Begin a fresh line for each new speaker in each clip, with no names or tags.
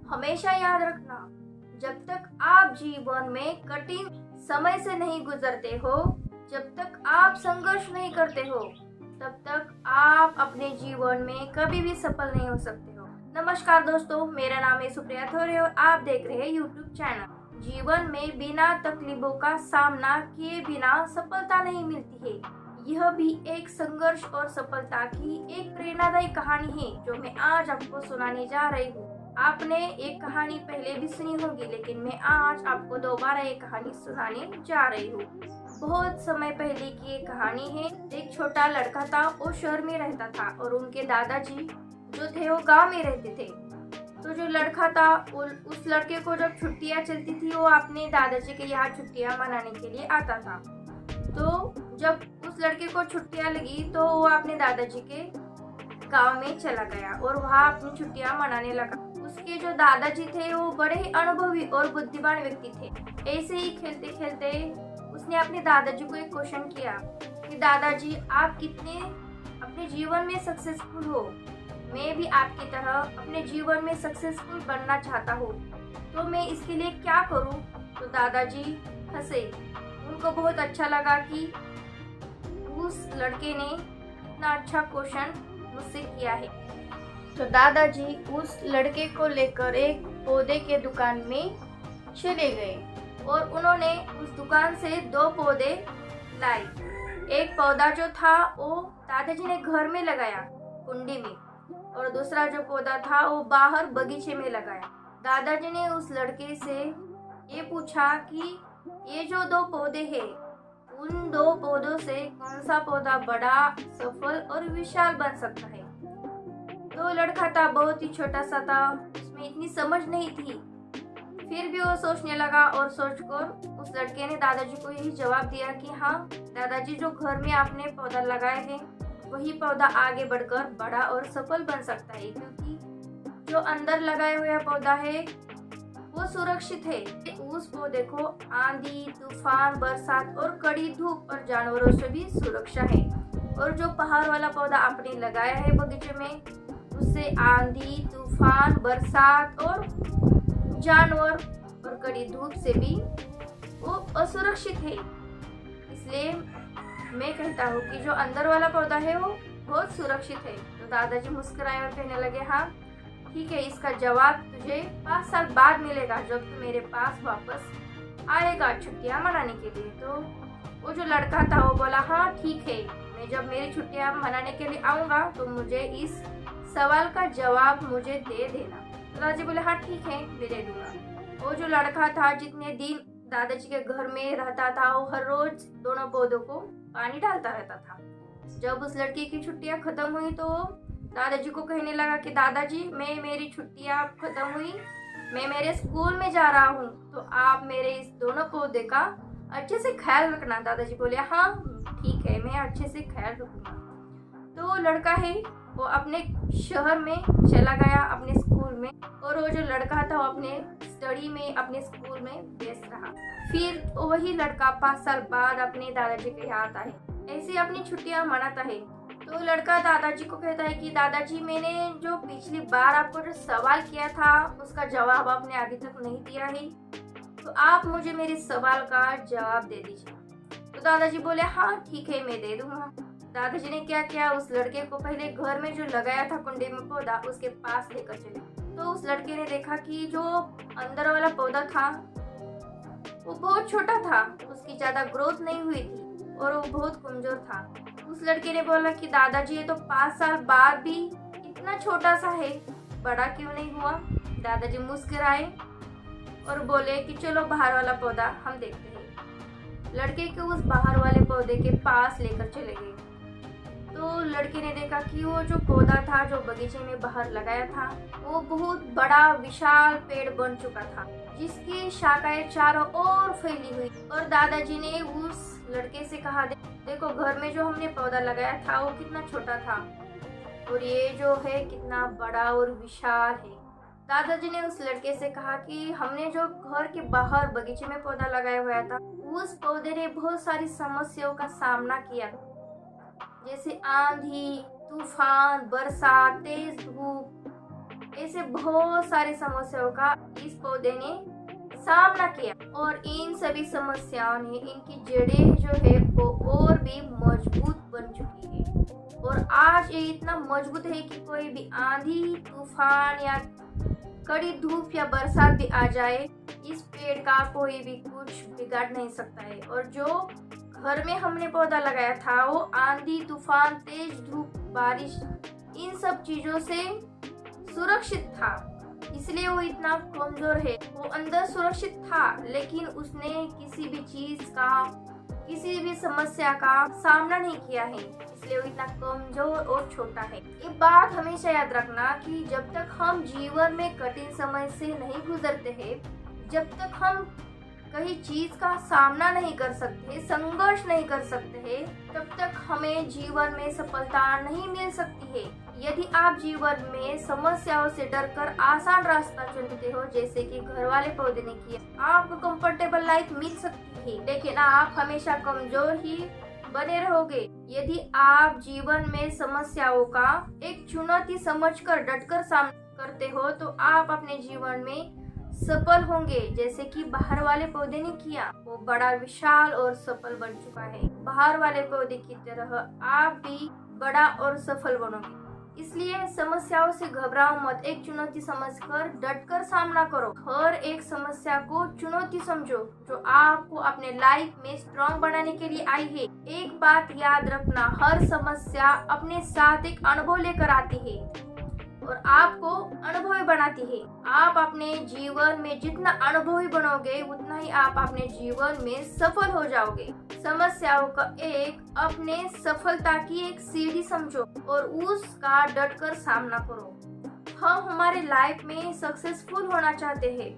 हमेशा याद रखना, जब तक आप जीवन में कठिन समय से नहीं गुजरते हो, जब तक आप संघर्ष नहीं करते हो, तब तक आप अपने जीवन में कभी भी सफल नहीं हो सकते हो। नमस्कार दोस्तों, मेरा नाम है सुप्रिया थोरे और आप देख रहे हैं यूट्यूब चैनल। जीवन में बिना तकलीफों का सामना किए बिना सफलता नहीं मिलती है। यह भी एक संघर्ष और सफलता की एक प्रेरणादायी कहानी है जो मैं आज आपको सुनाने जा रही हूँ। आपने एक कहानी पहले भी सुनी होगी, लेकिन मैं आज आपको दोबारा एक कहानी सुनाने जा रही हूँ। बहुत समय पहले की एक कहानी है। एक छोटा लड़का था, वो शहर में रहता था और उनके दादाजी जो थे वो गांव में रहते थे। तो जो लड़का था उस लड़के को जब छुट्टियां चलती थी, वो अपने दादाजी के यहाँ छुट्टियां मनाने के लिए आता था। तो जब उस लड़के को छुट्टियां लगी तो वो अपने दादाजी के गांव में चला गया और वहाँ अपनी छुट्टियां मनाने लगा। उसके जो दादाजी थे वो बड़े ही अनुभवी और बुद्धिमान व्यक्ति थे। ऐसे ही खेलते खेलते उसने अपने दादाजी को एक क्वेश्चन किया कि दादाजी, आप कितने अपने जीवन में सक्सेसफुल हो? मैं भी आपकी तरह अपने जीवन में सक्सेसफुल बनना चाहता हूँ, तो मैं इसके लिए क्या करूँ? तो दादाजी हंसे। उनको बहुत अच्छा लगा कि उस लड़के ने इतना अच्छा क्वेश्चन मुझसे किया है। तो दादाजी उस लड़के को लेकर एक पौधे के दुकान में चले गए और उन्होंने उस दुकान से 2 पौधे लाए। एक पौधा जो था वो दादाजी ने घर में लगाया कुंडी में, और दूसरा जो पौधा था वो बाहर बगीचे में लगाया। दादाजी ने उस लड़के से ये पूछा कि ये जो 2 पौधे हैं, उन 2 पौधों से कौन सा पौधा बड़ा, सफल और विशाल बन सकता है? तो लड़का था, बहुत ही छोटा सा था, उसमें इतनी समझ नहीं थी। फिर भी वो सोचने लगा और सोचकर उस लड़के ने दादाजी को यही जवाब दिया कि हाँ दादाजी, जो घर में आपने पौधा लगाए हैं वही पौधा आगे बढ़कर बड़ा और सफल बन सकता है, क्योंकि जो अंदर लगाया हुआ पौधा है वो सुरक्षित है। उस पौधे को आंधी, तूफान, बरसात और कड़ी धूप और जानवरों से भी सुरक्षा है। और जो पहाड़ वाला पौधा आपने लगाया है बगीचे में, उससे आंधी, तूफान, बरसात और जानवर और कड़ी धूप से भी वो असुरक्षित है। इसलिए मैं कहता हूँ कि जो अंदर वाला पौधा है वो बहुत सुरक्षित है। तो दादाजी मुस्कुराए और कहने लगे, हाँ ठीक है, इसका जवाब तुझे 5 साल बाद मिलेगा, जब तू मेरे पास वापस आएगा छुट्टियां मनाने के लिए। तो वो जो लड़का था वो बोला, हाँ ठीक है, मैं जब मेरी छुट्टियां मनाने के लिए आऊँगा तो मुझे इस सवाल का जवाब मुझे दे देना। तो दादाजी बोले, हाँ ठीक है, मैं दे दूंगा। वो जो लड़का था, जितने दिन दादाजी के घर में रहता था, वो हर रोज दोनों पौधों को पानी डालता रहता था। जब उस लड़के की छुट्टियां खत्म हुई तो दादाजी को कहने लगा कि दादाजी, मेरी छुट्टियां खत्म हुई, मैं मेरे स्कूल में जा रहा हूँ, तो आप मेरे इस दोनों पौधे का अच्छे से ख्याल रखना। दादाजी बोले, हाँ ठीक है, मैं अच्छे से ख्याल रखूंगा। तो वो लड़का है वो अपने शहर में चला गया, अपने स्कूल में, और वो जो लड़का था वो अपने स्टडी में, अपने स्कूल में व्यस्त रहा। फिर वही लड़का 5 साल बाद अपने दादाजी के यहाँ आता है, ऐसे अपनी छुट्टियां मनाता है। तो लड़का दादाजी को कहता है कि दादाजी, मैंने जो पिछली बार आपको जो सवाल किया था उसका जवाब आपने अभी तक नहीं दिया है, तो आप मुझे मेरे सवाल का जवाब दे दीजिए। तो दादाजी बोले, हाँ ठीक है, मैं दे दूंगा। दादाजी ने क्या किया, उस लड़के को पहले घर में जो लगाया था कुंडी में पौधा, उसके पास लेकर चले। तो उस लड़के ने देखा कि जो अंदर वाला पौधा था वो बहुत छोटा था, उसकी ज्यादा ग्रोथ नहीं हुई थी और वो बहुत कमजोर था। उस लड़के ने बोला कि दादाजी, ये तो 5 साल बाद भी इतना छोटा सा है, बड़ा क्यों नहीं हुआ? दादाजी मुस्कुराए और बोले कि चलो बाहर वाला पौधा हम देखते हैं। लड़के को उस बाहर वाले पौधे के पास लेकर चले गए। तो लड़के ने देखा कि वो जो पौधा था जो बगीचे में बाहर लगाया था वो बहुत बड़ा विशाल पेड़ बन चुका था, जिसकी शाखाएं चारों ओर फैली हुई। और दादाजी ने उस लड़के से कहा, देखो घर में जो हमने पौधा लगाया था वो कितना छोटा था और ये जो है कितना बड़ा और विशाल है। दादाजी ने उस लड़के से कहा कि हमने जो घर के बाहर बगीचे में पौधा लगाया हुआ था, उस पौधे ने बहुत सारी समस्याओं का सामना किया, जैसे आंधी, तूफान, बरसात, तेज धूप ऐसे बहुत सारी समस्याओं का इस पौधे ने सामना किया और इन सभी समस्याओं ने इनकी जड़ें जो है वो और भी मजबूत बन चुकी है और आज ये इतना मजबूत है कि कोई भी आंधी तूफान या कड़ी धूप या बरसात भी आ जाए, इस पेड़ का कोई भी कुछ बिगाड़ नहीं सकता है। और जो घर में हमने पौधा लगाया था वो आंधी तूफान तेज धूप बारिश इन सब चीजों से सुरक्षित था, इसलिए वो इतना कमजोर है। वो अंदर सुरक्षित था लेकिन उसने किसी भी चीज का किसी भी समस्या का सामना नहीं किया है, इसलिए वो इतना कमजोर और छोटा है। ये बात हमेशा याद रखना कि जब तक हम जीवन में कठिन समय से नहीं गुजरते हैं, जब तक हम कहीं चीज का सामना नहीं कर सकते, संघर्ष नहीं कर सकते हैं, तब तक हमें जीवन में सफलता नहीं मिल सकती है। यदि आप जीवन में समस्याओं से डरकर आसान रास्ता चुनते हो, जैसे कि घर वाले पौधे ने किया, आपको कंफर्टेबल लाइफ मिल सकती है लेकिन आप हमेशा कमजोर ही बने रहोगे। यदि आप जीवन में समस्याओं का एक चुनौती समझकर डटकर सामना करते हो तो आप अपने जीवन में सफल होंगे, जैसे कि बाहर वाले पौधे ने किया। वो बड़ा विशाल और सफल बन चुका है। बाहर वाले पौधे की तरह आप भी बड़ा और सफल बनोगे। इसलिए समस्याओं से घबराओ मत, एक चुनौती समझकर डटकर सामना करो। हर एक समस्या को चुनौती समझो जो आपको अपने लाइफ में स्ट्रॉन्ग बनाने के लिए आई है। एक बात याद रखना, हर समस्या अपने साथ एक अनुभव लेकर आती है और आपको अनुभवी बनाती है। आप अपने जीवन में जितना अनुभवी बनोगे उतना ही आप अपने जीवन में सफल हो जाओगे। समस्याओं का एक अपने सफलता की एक सीढ़ी समझो और उसका डटकर सामना करो। हम हमारे लाइफ में सक्सेसफुल होना चाहते हैं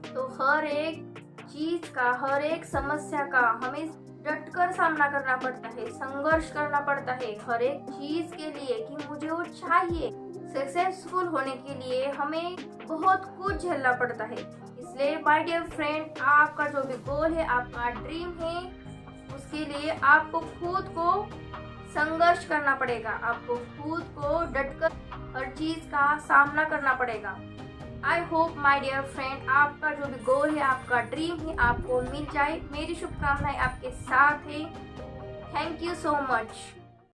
तो हर एक चीज का, हर एक समस्या का हमें डटकर सामना करना पड़ता है, संघर्ष करना पड़ता है हर एक चीज के लिए कि मुझे वो चाहिए। सक्सेसफुल होने के लिए हमें बहुत कुछ झेलना पड़ता है। इसलिए माय डियर फ्रेंड, आपका जो भी गोल है, आपका ड्रीम है, उसके लिए आपको खुद को संघर्ष करना पड़ेगा। आपको खुद को डटकर हर चीज का सामना करना पड़ेगा। I hope my dear friend, आपका जो भी गोल है, आपका ड्रीम है, आपको मिल जाए। मेरी शुभकामनाएं आपके साथ है। Thank you so much.